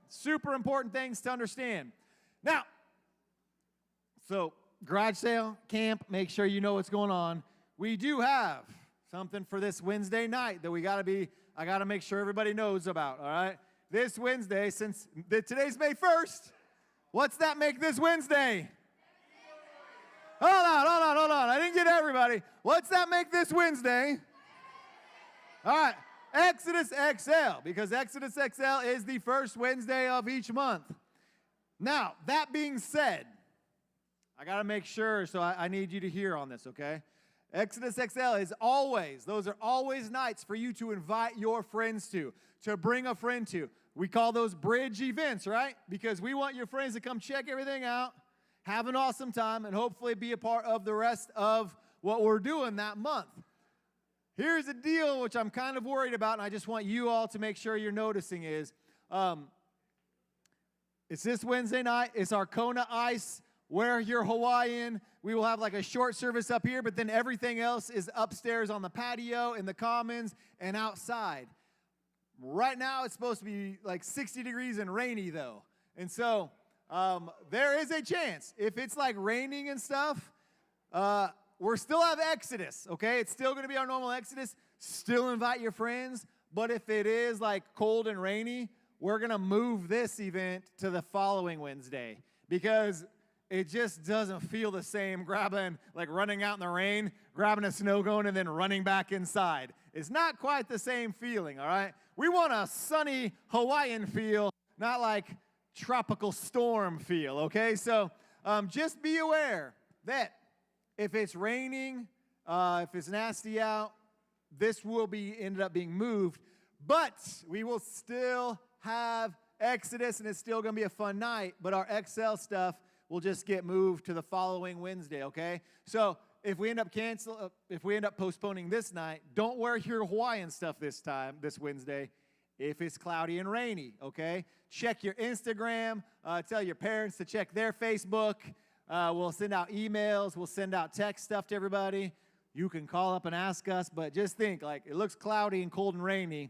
super important things to understand. Now, so garage sale, camp, make sure you know what's going on. We do have something for this Wednesday night that I got to make sure everybody knows about, all right? This Wednesday, since today's May 1st, what's that make this Wednesday? Hold on. I didn't get everybody. What's that make this Wednesday? All right, Exodus XL, because Exodus XL is the first Wednesday of each month. Now, that being said, I got to make sure, so I need you to hear on this, okay? Exodus XL is always, those are always nights for you to invite your friends to bring a friend to. We call those bridge events, right? Because we want your friends to come check everything out, have an awesome time, and hopefully be a part of the rest of what we're doing that month. Here's a deal which I'm kind of worried about, and I just want you all to make sure you're noticing is, it's this Wednesday night. It's our Kona Ice. Wear your Hawaiian. We will have like a short service up here, but then everything else is upstairs on the patio, in the commons, and outside. Right now, it's supposed to be like 60 degrees and rainy, though. And so there is a chance. If it's like raining and stuff, we're still have Exodus, okay? It's still going to be our normal Exodus. Still invite your friends. But if it is like cold and rainy, we're going to move this event to the following Wednesday because it just doesn't feel the same running out in the rain, grabbing a snow cone, and then running back inside. It's not quite the same feeling, all right? We want a sunny Hawaiian feel, not like tropical storm feel, okay? So just be aware that if it's raining, if it's nasty out, this will be ended up being moved. But we will still have Exodus, and it's still going to be a fun night. But our XL stuff will just get moved to the following Wednesday, okay? So if we end up postponing this night, don't wear your Hawaiian stuff this Wednesday, if it's cloudy and rainy, okay? Check your Instagram. Tell your parents to check their Facebook. We'll send out emails. We'll send out text stuff to everybody. You can call up and ask us, but just think, like, it looks cloudy and cold and rainy.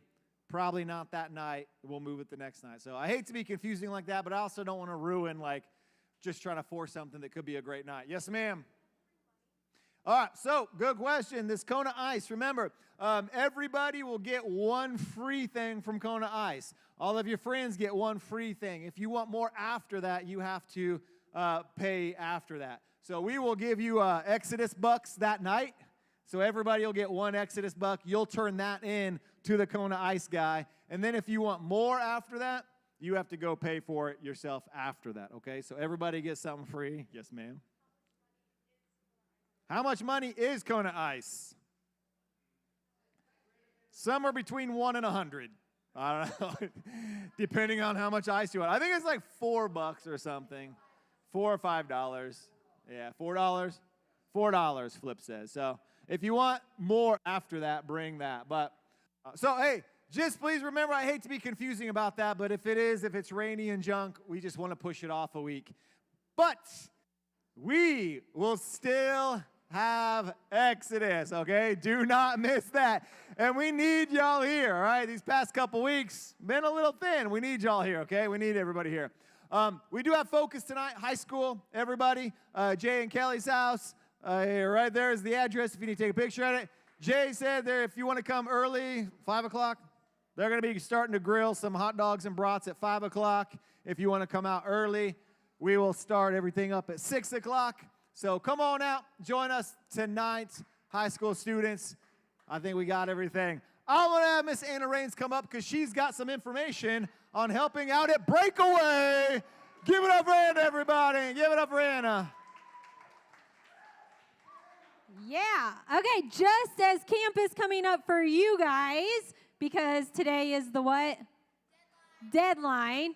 Probably not that night. We'll move it the next night. So I hate to be confusing like that, but I also don't want to ruin, just trying to force something that could be a great night. Yes, ma'am? All right, so good question. This Kona Ice, remember, everybody will get one free thing from Kona Ice. All of your friends get one free thing. If you want more after that, you have to pay after that. So we will give you Exodus bucks that night. So everybody will get one Exodus buck. You'll turn that in to the Kona Ice guy. And then if you want more after that, you have to go pay for it yourself after that, okay? So everybody gets something free. Yes, ma'am. How much money is Kona Ice? Somewhere between 1 and 100. I don't know. Depending on how much ice you want. I think it's like $4 or something. $4 or $5. Yeah, $4. $4, Flip says. So if you want more after that, bring that. But so, hey, just please remember, I hate to be confusing about that, but if it's rainy and junk, we just want to push it off a week. But we will still have Exodus, okay? Do not miss that. And we need y'all here, all right? These past couple weeks, been a little thin. We need y'all here, okay? We need everybody here. We do have Focus tonight, high school, everybody. Jay and Kelly's house. Right there is the address if you need to take a picture of it. Jay said there if you want to come early, 5 o'clock, they're going to be starting to grill some hot dogs and brats at 5 o'clock. If you want to come out early, we will start everything up at 6 o'clock. So come on out, join us tonight, high school students. I think we got everything. I want to have Miss Anna Raines come up because she's got some information on helping out at Breakaway. Give it up for Anna, everybody. Give it up for Anna. Yeah. Okay, just as camp is coming up for you guys, because today is the what? Deadline.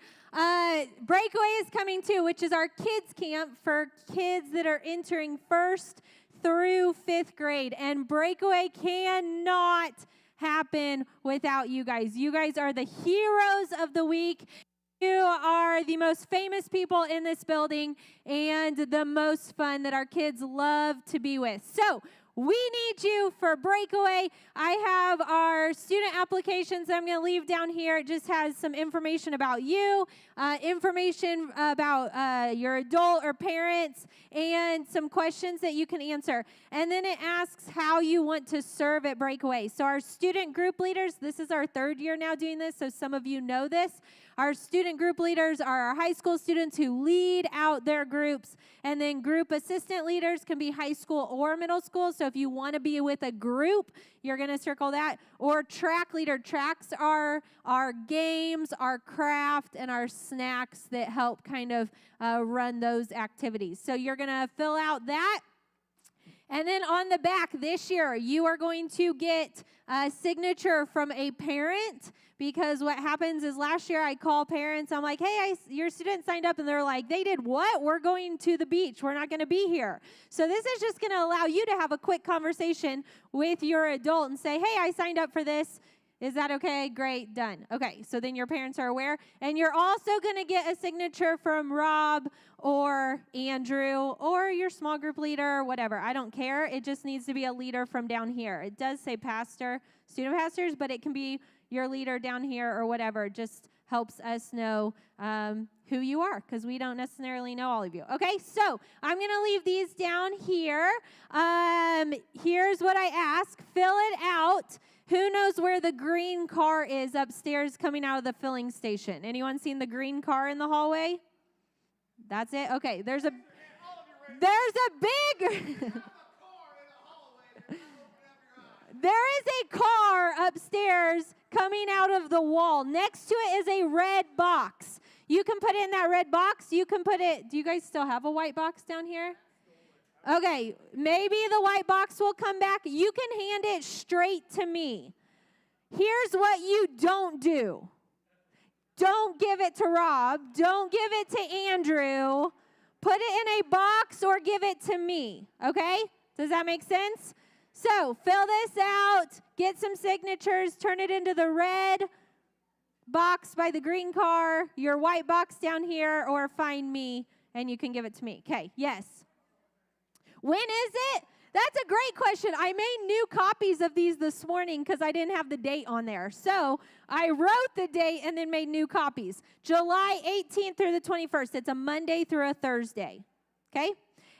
Breakaway is coming too, which is our kids camp for kids that are entering 1st through 5th grade. And Breakaway cannot happen without you guys. You guys are the heroes of the week. You are the most famous people in this building and the most fun that our kids love to be with. So we need you for Breakaway. I have our student applications I'm going to leave down here. It just has some information about you, information about your adult or parents, and some questions that you can answer. And then it asks how you want to serve at Breakaway. So our student group leaders, this is our third year now doing this, so some of you know this. Our student group leaders are our high school students who lead out their groups. And then group assistant leaders can be high school or middle school. So if you want to be with a group, you're going to circle that. Or track leader. Tracks are our games, our craft, and our snacks that help kind of run those activities. So you're going to fill out that. And then on the back this year, you are going to get a signature from a parent, because what happens is last year I call parents. I'm like, hey, your student signed up, and they're like, they did what? We're going to the beach. We're not going to be here. So this is just going to allow you to have a quick conversation with your adult and say, hey, I signed up for this. Is that okay? Great, done. Okay, so then your parents are aware. And you're also going to get a signature from Rob or Andrew or your small group leader or whatever. I don't care. It just needs to be a leader from down here. It does say pastor, student pastors, but it can be your leader down here or whatever. It just helps us know who you are, because we don't necessarily know all of you. Okay, so I'm going to leave these down here. Here's what I ask. Fill it out. Who knows where the green car is upstairs coming out of the filling station? Anyone seen the green car in the hallway? That's it? Okay, there's a big... There is a car upstairs coming out of the wall. Next to it is a red box. You can put it in that red box. You can put it... Do you guys still have a white box down here? Okay, maybe the white box will come back. You can hand it straight to me. Here's what you don't do. Don't give it to Rob. Don't give it to Andrew. Put it in a box or give it to me, okay? Does that make sense? So fill this out, get some signatures, turn it into the red box by the green car, your white box down here, or find me and you can give it to me. Okay, yes. When is it? That's a great question. I made new copies of these this morning because I didn't have the date on there. So I wrote the date and then made new copies. July 18th through the 21st. It's a Monday through a Thursday. Okay?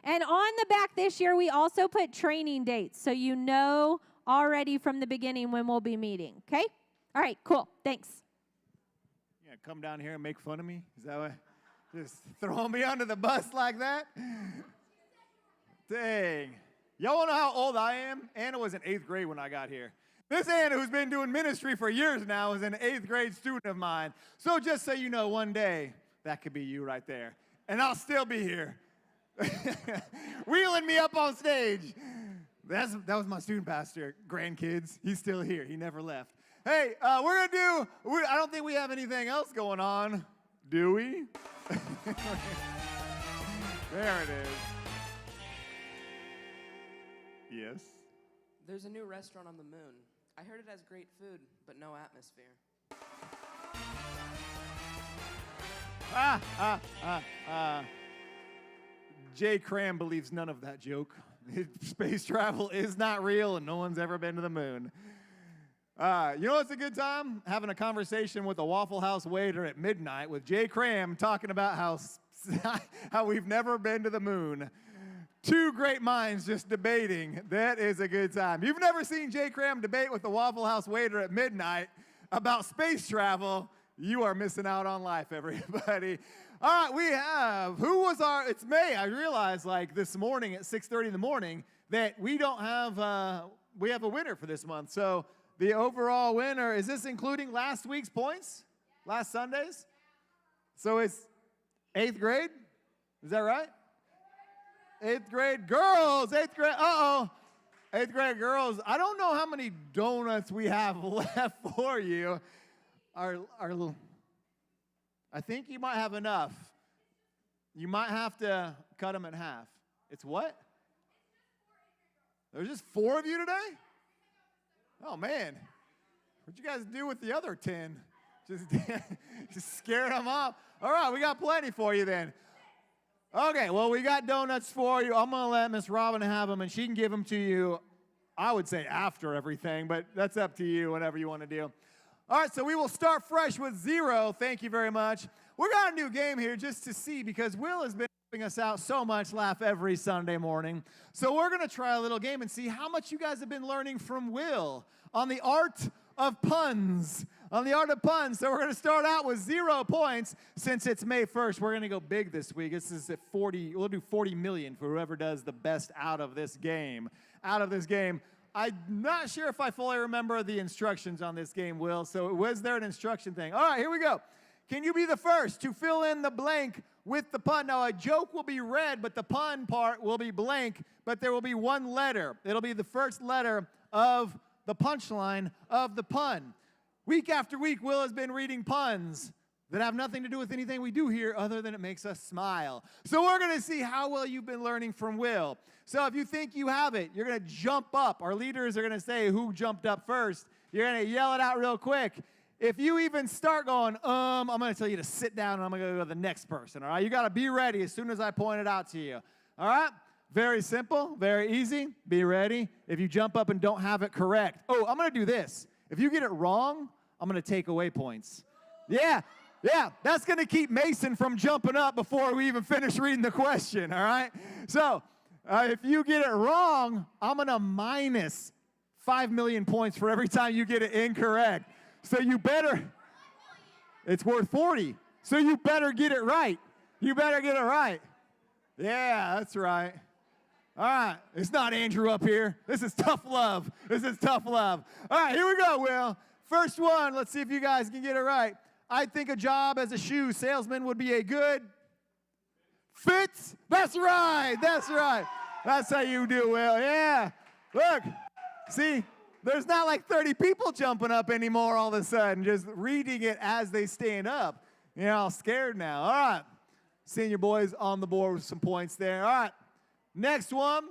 And on the back this year, we also put training dates, so you know already from the beginning when we'll be meeting. Okay? All right, cool. Thanks. You gonna come down here and make fun of me? Is that what? Just throwing me under the bus like that? Dang. Y'all want to know how old I am? Anna was in 8th grade when I got here. This Anna, who's been doing ministry for years now, is an 8th grade student of mine. So just so you know, one day, that could be you right there. And I'll still be here. Wheeling me up on stage. That was my student pastor, grandkids. He's still here. He never left. Hey, I don't think we have anything else going on, do we? There it is. Yes? There's a new restaurant on the moon. I heard it has great food, but no atmosphere. Jay Cram believes none of that joke. Space travel is not real, and no one's ever been to the moon. You know what's a good time? Having a conversation with a Waffle House waiter at midnight with Jay Cram talking about how we've never been to the moon. Two great minds just debating. That is a good time. You've never seen Jay Cram debate with the Waffle House waiter at midnight about space travel. You are missing out on life, everybody. All right, we have, it's May. I realized this morning at 6:30 in the morning that we have a winner for this month. So the overall winner, is this including last week's points? Last Sunday's? So it's 8th grade? Is that right? 8th grade girls, 8th grade, 8th grade girls. I don't know how many donuts we have left for you. I think you might have enough. You might have to cut them in half. It's what? There's just 4 of you today? Oh, man. What'd you guys do with the other 10? Just scared them off. All right, we got plenty for you then. Okay, well, we got donuts for you. I'm going to let Miss Robin have them, and she can give them to you, I would say after everything, but that's up to you, whatever you want to do. All right, so we will start fresh with 0. Thank you very much. We're got a new game here just to see, because Will has been helping us out so much, laugh every Sunday morning. So we're going to try a little game and see how much you guys have been learning from Will on the art of puns. On the art of puns. So we're going to start out with 0 points. Since it's May 1st, we're going to go big this week. This is at 40. We'll do 40 million for whoever does the best out of this game. I'm not sure if I fully remember the instructions on this game, Will. So was there an instruction thing? All right, here we go. Can you be the first to fill in the blank with the pun? Now, a joke will be red, but the pun part will be blank, but there will be one letter. It'll be the first letter of the punchline of the pun. Week after week, Will has been reading puns that have nothing to do with anything we do here other than it makes us smile. So we're going to see how well you've been learning from Will. So if you think you have it, you're going to jump up. Our leaders are going to say who jumped up first. You're going to yell it out real quick. If you even start going, I'm going to tell you to sit down, and I'm going to go to the next person, all right? You got to be ready as soon as I point it out to you, all right? Very simple, very easy. Be ready. If you jump up and don't have it correct. Oh, I'm going to do this. If you get it wrong, I'm going to take away points. Yeah, that's going to keep Mason from jumping up before we even finish reading the question, all right? So if you get it wrong, I'm going to minus 5 million points for every time you get it incorrect. So you better, it's worth 40. So you better get it right. You better get it right. Yeah, that's right. All right, it's not Andrew up here. This is tough love. All right, here we go, Will. First one, let's see if you guys can get it right. I think a job as a shoe salesman would be a good fit. That's right. That's how you do, Will. Yeah. Look, see, there's not like 30 people jumping up anymore all of a sudden, just reading it as they stand up. You're all scared now. All right. Senior boys on the board with some points there. All right. Next one.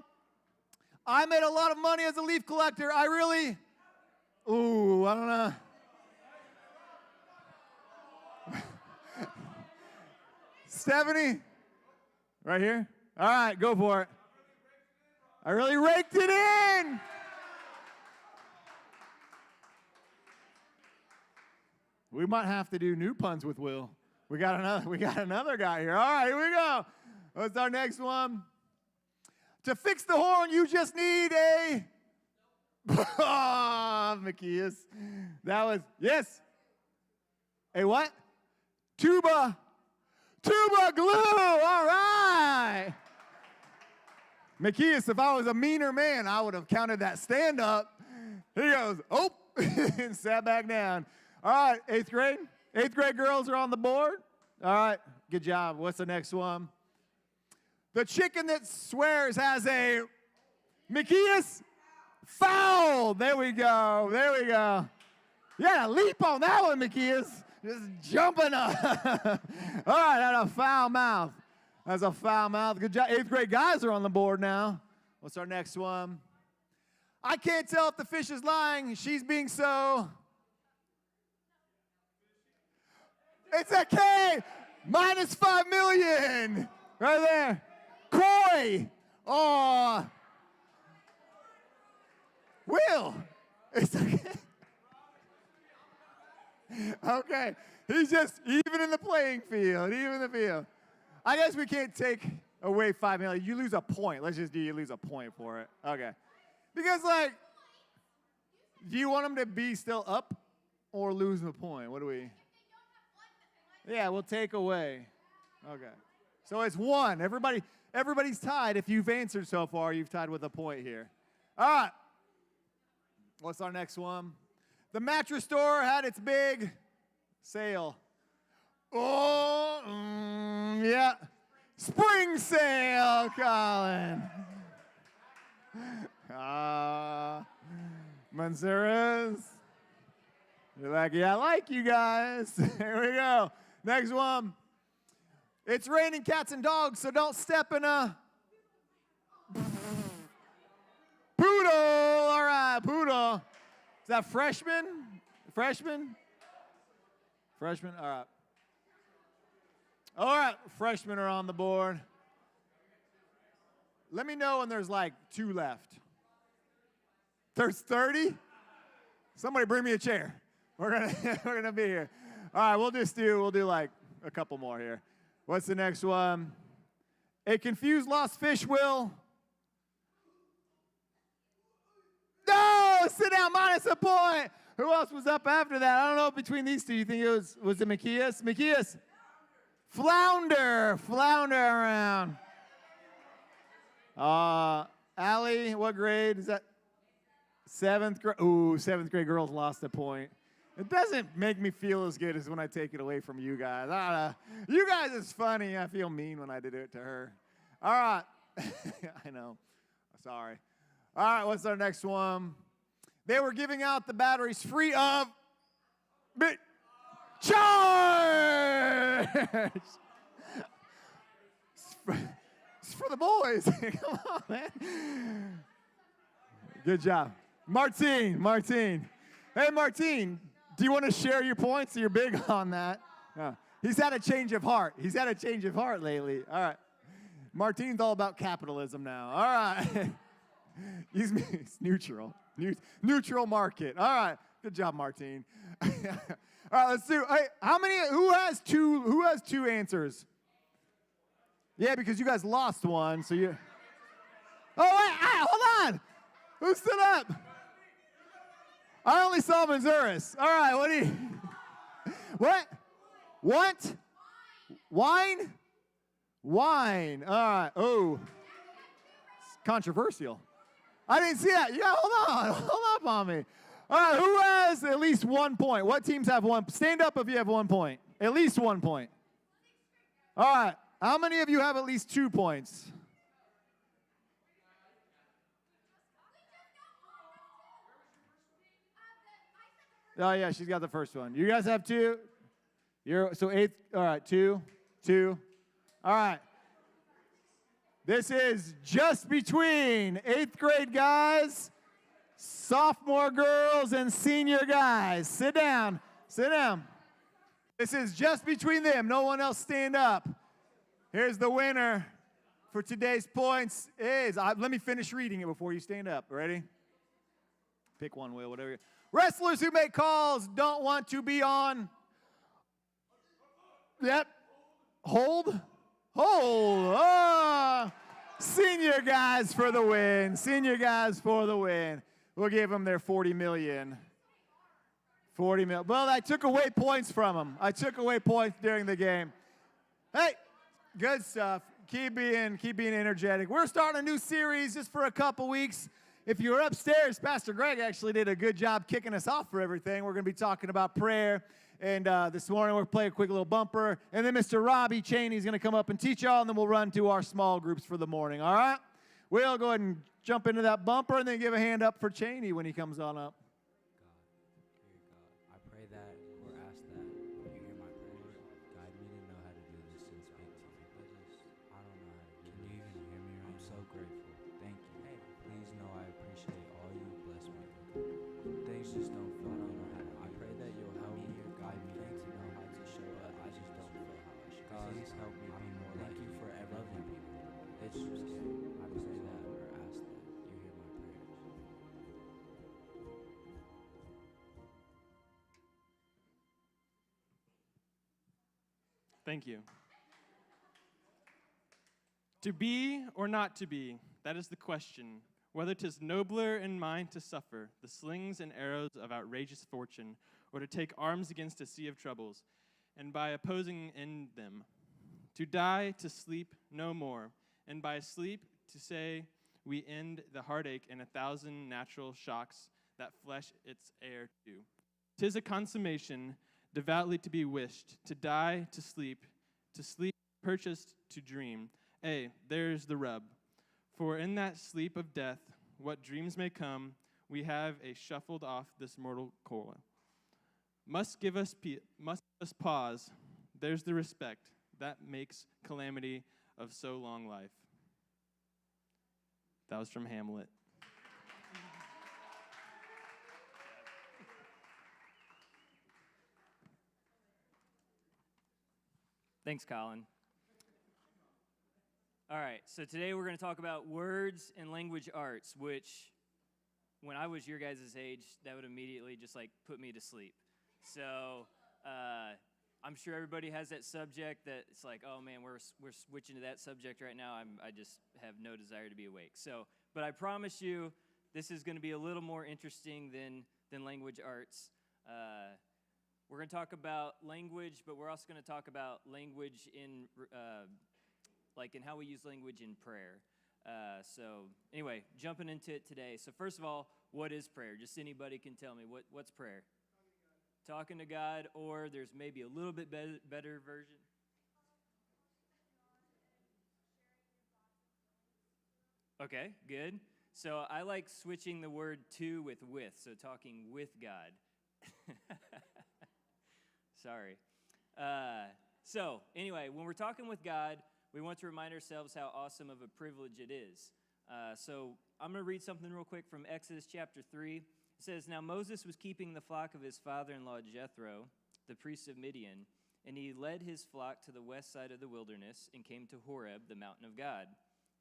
I made a lot of money as a leaf collector. I don't know. Stephanie? Right here? All right, go for it. I really raked it in. We might have to do new puns with Will. We got another guy here. All right, here we go. What's our next one? To fix the horn, you just need a... Oh, Macias. That was, yes. A what? Tuba glue. All right. Macias, if I was a meaner man, I would have counted that stand up. He goes, oh, and sat back down. All right, 8th grade. 8th grade girls are on the board. All right, good job. What's the next one? The chicken that swears has a Macias foul. There we go. Yeah, leap on that one, Macias. Just jumping up. All right, that's a foul mouth. Good job. 8th grade guys are on the board now. What's our next one? I can't tell if the fish is lying. She's being so. It's a K. Minus 5 million. Right there. Coy. Oh. Will. It's okay. Okay. He's just even in the playing field. I guess we can't take away 5 million. You lose a point. Let's just do you lose a point for it. Okay. Because, do you want them to be still up or lose the point? What do we? Yeah, we'll take away. Okay. So it's 1. Everybody's tied. If you've answered so far, you've tied with a point here. All right. What's our next one? The mattress store had its big sale. Oh, yeah. Spring sale, Colin. Mansuras. You're like, yeah, I like you guys. Here we go. Next one. It's raining cats and dogs, so don't step in a poodle. All right, poodle. Is that freshman? Freshman? All right. All right, freshmen are on the board. Let me know when there's like 2 left. There's 30? Somebody bring me a chair. We're gonna be here. All right, we'll do like a couple more here. What's the next one? A confused lost fish will. No, sit down, minus a point. Who else was up after that? I don't know between these two. You think it was it Macias? Macias. Flounder around. Allie, what grade is that? 7th grade. Ooh, 7th grade girls lost a point. It doesn't make me feel as good as when I take it away from you guys. You guys is funny. I feel mean when I did it to her. All right. I know. Sorry. All right, what's our next one? They were giving out the batteries free of charge. It's for the boys. Come on, man. Good job. Martine. Hey, Martine, do you want to share your points? You're big on that. He's had a change of heart. Lately. All right. Martine's all about capitalism now. All right. He's neutral. Neutral market. All right. Good job, Martine. All right, let's do. Hey, who has two answers? Yeah, because you guys lost one, so you. Oh, wait, hold on. Who stood up? I only saw Manzuris. All right, what do you. What? Wine? Wine. All right. Oh. It's controversial. I didn't see that. Yeah, hold up on me. All right, who has at least 1 point? What teams have one? Stand up if you have 1 point. At least 1 point. All right. How many of you have at least 2 points? Oh, yeah, she's got the first one. You guys have 2? So 8th, all right, 2. All right. This is just between 8th grade guys, sophomore girls, and senior guys. Sit down. This is just between them. No one else stand up. Here's the winner for today's points is, let me finish reading it before you stand up. Ready? Pick one, Will, whatever. Wrestlers who make calls don't want to be on. Yep. Hold. Senior guys for the win. We'll give them their $40 million. Well, I took away points from them. I took away points during the game. Hey, good stuff. Keep being energetic. We're starting a new series just for a couple weeks. If you're upstairs, Pastor Greg actually did a good job kicking us off for everything. We're going to be talking about prayer. And this morning we'll play a quick little bumper. And then Mr. Robbie Cheney is going to come up and teach y'all, and then we'll run to our small groups for the morning. All right? We'll go ahead and jump into that bumper and then give a hand up for Cheney when he comes on up. God, I pray that or ask that you hear my prayers. Guide me to know how to do this and speak to you. I don't know how to do this. Can you even hear me? I'm so grateful. Thank you. Hey, please know I appreciate all you bless me with. Things just don't feel I don't know how to. I pray that you'll help me or guide me to know how to show up. I just don't feel how I should. Please help me be more like you for loving people. It's just I pray that or ask that you hear my prayers. Thank you. To be or not to be, that is the question. Whether 'tis nobler in mind to suffer the slings and arrows of outrageous fortune, or to take arms against a sea of troubles, and by opposing end them. To die, to sleep no more, and by sleep to say we end the heartache and 1,000 natural shocks that flesh its heir to. 'Tis a consummation devoutly to be wished, to die, to sleep purchased to dream. There's the rub. For in that sleep of death, what dreams may come, we have a shuffled off this mortal coil. Must give us pause. There's the respect that makes calamity of so long life. That was from Hamlet. Thanks, Colin. All right, so today we're going to talk about words and language arts, which when I was your guys' age, that would immediately just like put me to sleep. So I'm sure everybody has that subject that it's like, oh man, we're switching to that subject right now. I just have no desire to be awake. So, but I promise you, this is going to be a little more interesting than language arts. We're going to talk about language, but we're also going to talk about language in in how we use language in prayer. So anyway, jumping into it today. So first of all, what is prayer? Just anybody can tell me, what's prayer? Talking to God, or there's maybe a little bit better version. Okay, good. So I like switching the word to with, so talking with God. Sorry. So anyway, when we're talking with God, we want to remind ourselves how awesome of a privilege it is. So I'm going to read something real quick from Exodus chapter 3. It says, "Now Moses was keeping the flock of his father-in-law Jethro, the priest of Midian, and he led his flock to the west side of the wilderness and came to Horeb, the mountain of God.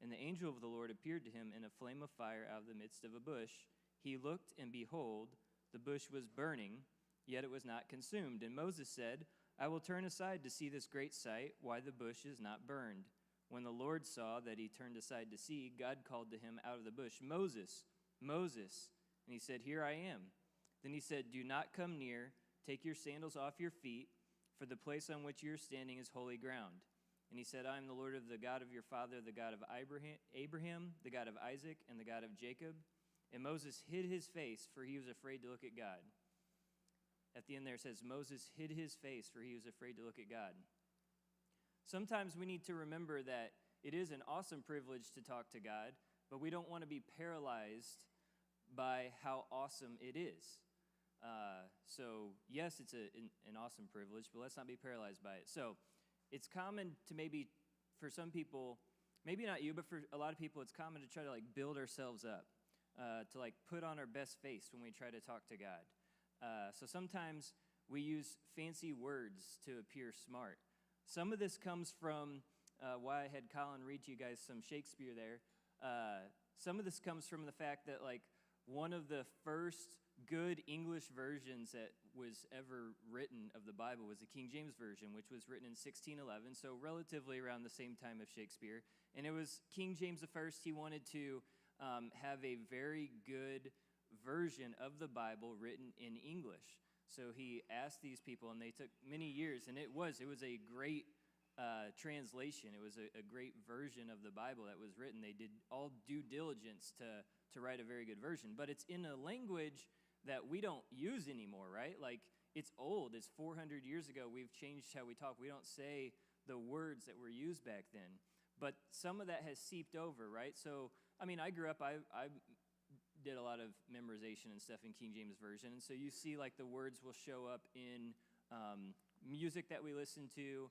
And the angel of the Lord appeared to him in a flame of fire out of the midst of a bush. He looked, and behold, the bush was burning, yet it was not consumed. And Moses said, I will turn aside to see this great sight, why the bush is not burned. When the Lord saw that he turned aside to see, God called to him out of the bush, Moses, Moses. And he said, Here I am. Then he said, Do not come near. Take your sandals off your feet, for the place on which you are standing is holy ground. And he said, I am the Lord of the God of your father, the God of Abraham, the God of Isaac, and the God of Jacob. And Moses hid his face, for he was afraid to look at God. At the end there it says, Moses hid his face, for he was afraid to look at God. Sometimes we need to remember that it is an awesome privilege to talk to God, but we don't want to be paralyzed by how awesome it is. So yes, it's an awesome privilege, but let's not be paralyzed by it. So it's common to maybe, for some people, maybe not you, but for a lot of people, it's common to try to build ourselves up, to put on our best face when we try to talk to God. So sometimes we use fancy words to appear smart. Some of this comes from why I had Colin read to you guys some Shakespeare there. Some of this comes from the fact that one of the first good English versions that was ever written of the Bible was the King James Version, which was written in 1611, so relatively around the same time of Shakespeare. And it was King James I. He wanted to have a very good version of the Bible written in English. So he asked these people, and they took many years, and it was a great translation. It was a great version of the Bible that was written. They did all due diligence to write a very good version, but it's in a language that we don't use anymore, right? It's old. It's 400 years ago. We've changed how we talk. We don't say the words that were used back then, but some of that has seeped over, right? So, I grew up, I did a lot of memorization and stuff in King James Version, and so you see the words will show up in music that we listen to,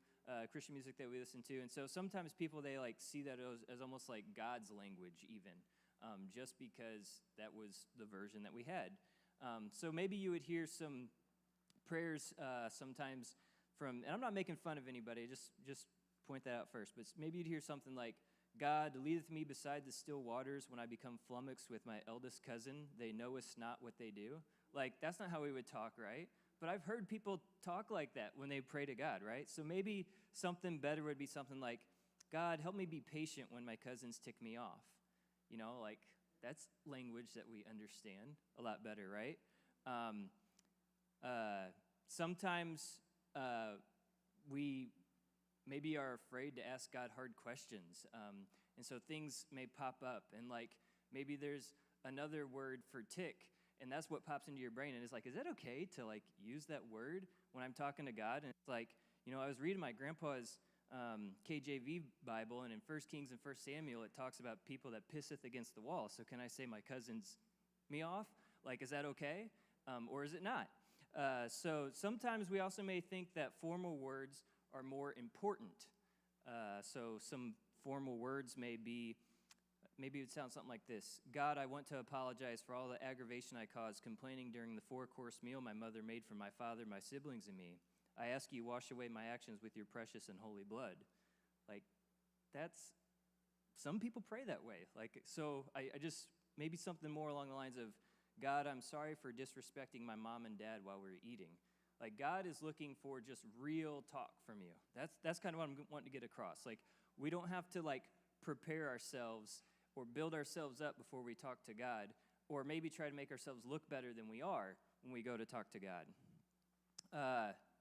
Christian music that we listen to, and so sometimes people, they see that as almost like God's language even, just because that was the version that we had. So maybe you would hear some prayers sometimes from, and I'm not making fun of anybody, just point that out first, but maybe you'd hear something like, God leadeth me beside the still waters when I become flummoxed with my eldest cousin. They knowest not what they do. That's not how we would talk, right? But I've heard people talk like that when they pray to God, right? So maybe something better would be something like, God, help me be patient when my cousins tick me off. That's language that we understand a lot better, right? Sometimes we maybe are afraid to ask God hard questions. And so things may pop up, and maybe there's another word for tick, and that's what pops into your brain, and it's is that okay to use that word when I'm talking to God? And it's I was reading my grandpa's KJV Bible, and in 1 Kings and 1 Samuel, it talks about people that pisseth against the wall. So can I say my cousin's me off? Is that okay? Or is it not? So sometimes we also may think that formal words are more important. So some formal words maybe it would sound something like this. God, I want to apologize for all the aggravation I caused complaining during the 4-course meal my mother made for my father, my siblings, and me. I ask you, wash away my actions with your precious and holy blood. That's some people pray that way. Like, so I just, maybe something more along the lines of, God, I'm sorry for disrespecting my mom and dad while we were eating. Like, God is looking for just real talk from you. That's kind of what I'm wanting to get across. Like, we don't have to, like, prepare ourselves or build ourselves up before we talk to God, or maybe try to make ourselves look better than we are when we go to talk to God.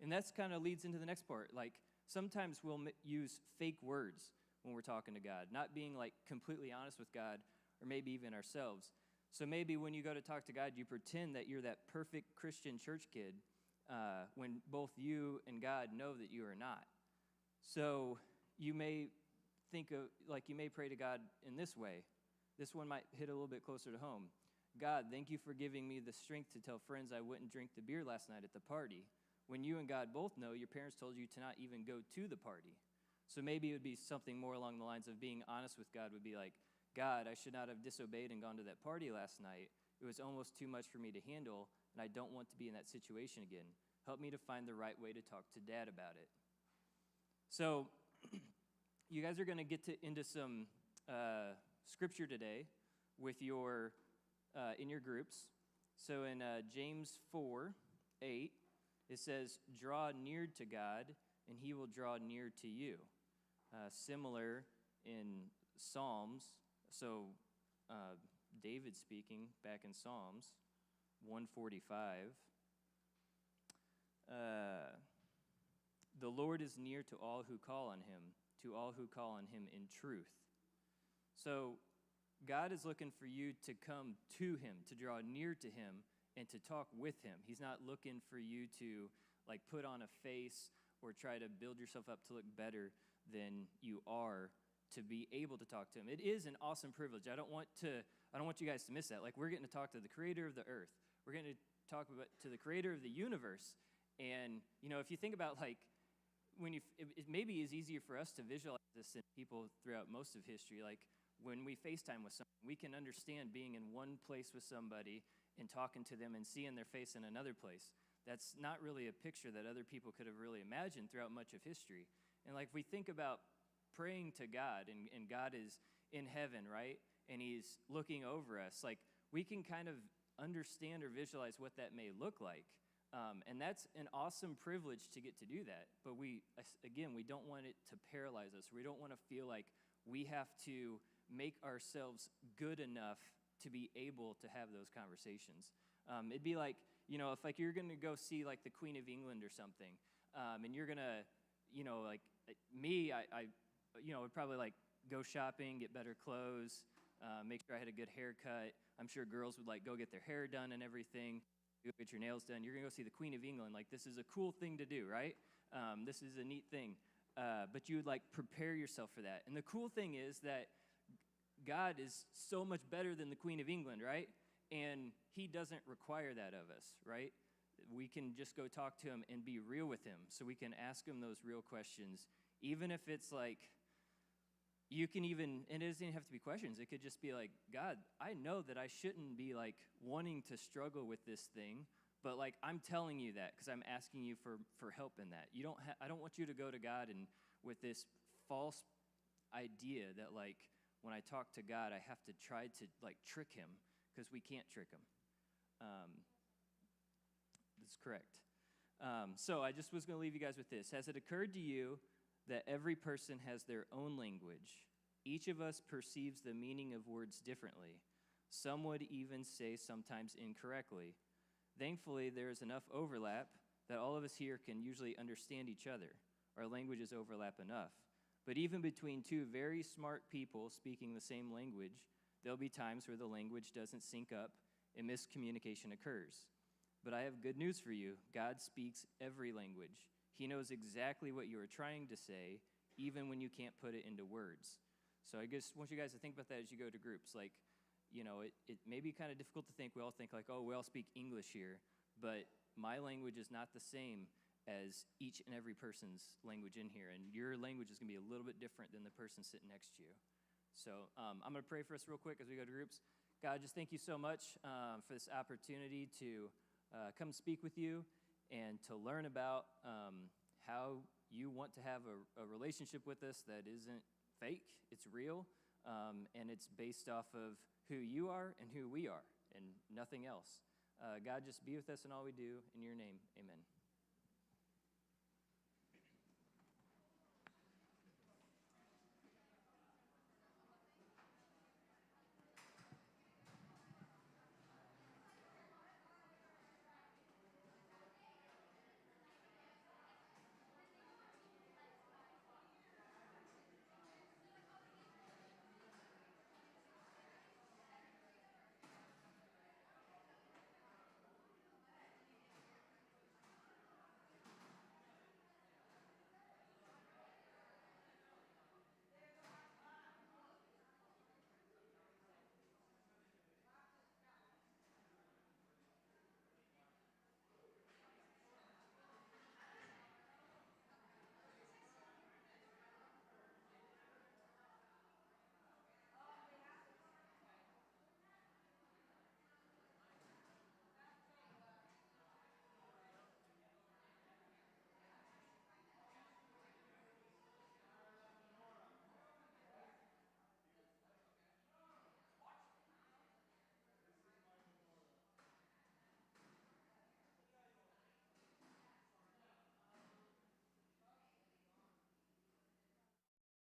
And that's kind of leads into the next part. Like, sometimes we'll use fake words when we're talking to God, not being, like, completely honest with God, or maybe even ourselves. So maybe when you go to talk to God, you pretend that you're that perfect Christian church kid when both you and God know that you are not. So you may think of, like, you may pray to God in this way. This one might hit a little bit closer to home. God, thank you for giving me the strength to tell friends I wouldn't drink the beer last night at the party, when you and God both know your parents told you to not even go to the party. So maybe it would be something more along the lines of being honest with God would be like, God, I should not have disobeyed and gone to that party last night. It was almost too much for me to handle, and I don't want to be in that situation again. Help me to find the right way to talk to Dad about it. So you guys are going to get into some scripture today with your in your groups. So in James 4:8, it says, draw near to God, and he will draw near to you. Similar in Psalms. So David speaking back in Psalms 145. The Lord is near to all who call on him, to all who call on him in truth. So God is looking for you to come to him, to draw near to him, and to talk with him. He's not looking for you to, like, put on a face or try to build yourself up to look better than you are to be able to talk to him. It is an awesome privilege. I don't want you guys to miss that. Like, we're getting to talk to the creator of the earth. We're getting to talk to the creator of the universe. And, you know, if you think about, like, it maybe is easier for us to visualize this than people throughout most of history. Like, when we FaceTime with someone, we can understand being in one place with somebody and talking to them and seeing their face in another place. That's not really a picture that other people could have really imagined throughout much of history. And, like, we think about praying to God, and God is in heaven, right? And he's looking over us. Like, we can kind of understand or visualize what that may look like. And that's an awesome privilege to get to do that. But we don't want it to paralyze us. We don't want to feel like we have to make ourselves good enough to be able to have those conversations. It'd be like, you know, if, like, you're going to go see, like, the Queen of England or something, and you're going to, you know, like me, I would probably, like, go shopping, get better clothes, make sure I had a good haircut. I'm sure girls would, like, go get their hair done and everything, go get your nails done. You're going to go see the Queen of England. Like, this is a cool thing to do, right? This is a neat thing. But you would, like, prepare yourself for that. And the cool thing is that God is so much better than the Queen of England, right? And he doesn't require that of us, right? We can just go talk to him and be real with him. So we can ask him those real questions, even if it's like, you can even, and it doesn't even have to be questions. It could just be like, God, I know that I shouldn't be, like, wanting to struggle with this thing, but, like, I'm telling you that because I'm asking you for help in that. I don't want you to go to God and with this false idea that, like, when I talk to God, I have to try to, like, trick him, because we can't trick him. That's correct. So I just was going to leave you guys with this. Has it occurred to you that every person has their own language? Each of us perceives the meaning of words differently. Some would even say sometimes incorrectly. Thankfully, there is enough overlap that all of us here can usually understand each other. Our languages overlap enough. But even between two very smart people speaking the same language, there'll be times where the language doesn't sync up and miscommunication occurs. But I have good news for you. God speaks every language. He knows exactly what you are trying to say, even when you can't put it into words. So I just want you guys to think about that as you go to groups. Like, you know, it may be kind of difficult to think. We all think, like, oh, we all speak English here. But my language is not the same as each and every person's language in here. And your language is going to be a little bit different than the person sitting next to you. So I'm going to pray for us real quick as we go to groups. God, just thank you so much for this opportunity to come speak with you and to learn about how you want to have a relationship with us that isn't fake, it's real. and it's based off of who you are and who we are, and nothing else. God, just be with us in all we do. In your name, amen.